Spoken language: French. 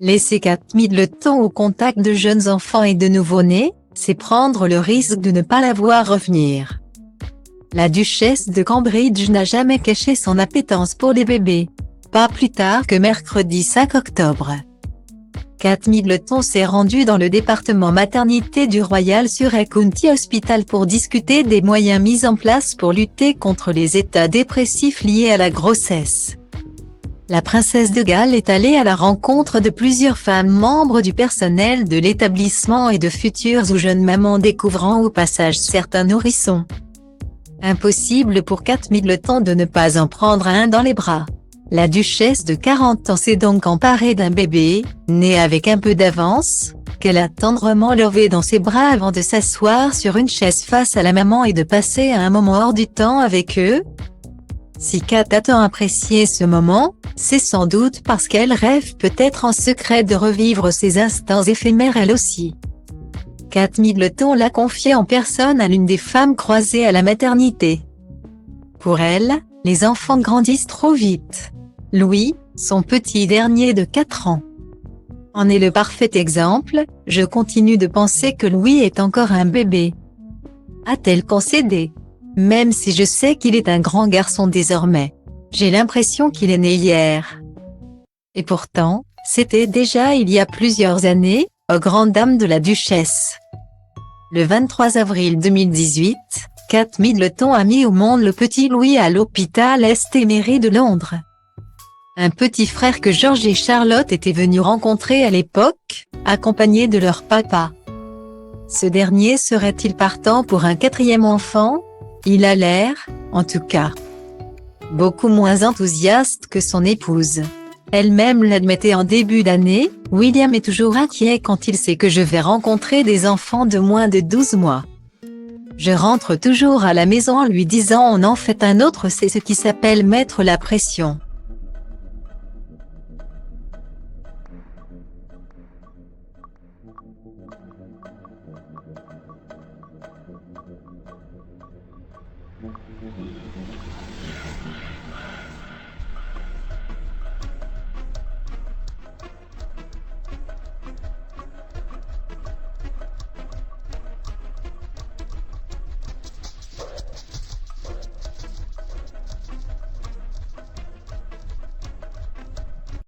Laisser Kate Middleton au contact de jeunes enfants et de nouveau-nés, c'est prendre le risque de ne pas la voir revenir. La duchesse de Cambridge n'a jamais caché son appétence pour les bébés. Pas plus tard que mercredi 5 octobre. Kate Middleton s'est rendue dans le département maternité du Royal Surrey County Hospital pour discuter des moyens mis en place pour lutter contre les états dépressifs liés à la grossesse. La princesse de Galles est allée à la rencontre de plusieurs femmes membres du personnel de l'établissement et de futures ou jeunes mamans découvrant au passage certains nourrissons. Impossible pour Kate Middleton de ne pas en prendre un dans les bras. La duchesse de 40 ans s'est donc emparée d'un bébé, né avec un peu d'avance, qu'elle a tendrement levé dans ses bras avant de s'asseoir sur une chaise face à la maman et de passer un moment hors du temps avec eux. Si Kate a tant apprécié ce moment, c'est sans doute parce qu'elle rêve peut-être en secret de revivre ces instants éphémères elle aussi. Kate Middleton l'a confié en personne à l'une des femmes croisées à la maternité. Pour elle, les enfants grandissent trop vite. Louis, son petit dernier de 4 ans, en est le parfait exemple. Je continue de penser que Louis est encore un bébé, a-t-elle concédé. Même si je sais qu'il est un grand garçon désormais, j'ai l'impression qu'il est né hier. Et pourtant, c'était déjà il y a plusieurs années, aux grandes dames de la duchesse. Le 23 avril 2018, Kate Middleton a mis au monde le petit Louis à l'hôpital St Mary de Londres. Un petit frère que George et Charlotte étaient venus rencontrer à l'époque, accompagnés de leur papa. Ce dernier serait-il partant pour un 4e enfant? Il a l'air, en tout cas, beaucoup moins enthousiaste que son épouse. Elle-même l'admettait en début d'année. William est toujours inquiet quand il sait que je vais rencontrer des enfants de moins de 12 mois. Je rentre toujours à la maison en lui disant on en fait un autre, c'est ce qui s'appelle mettre la pression.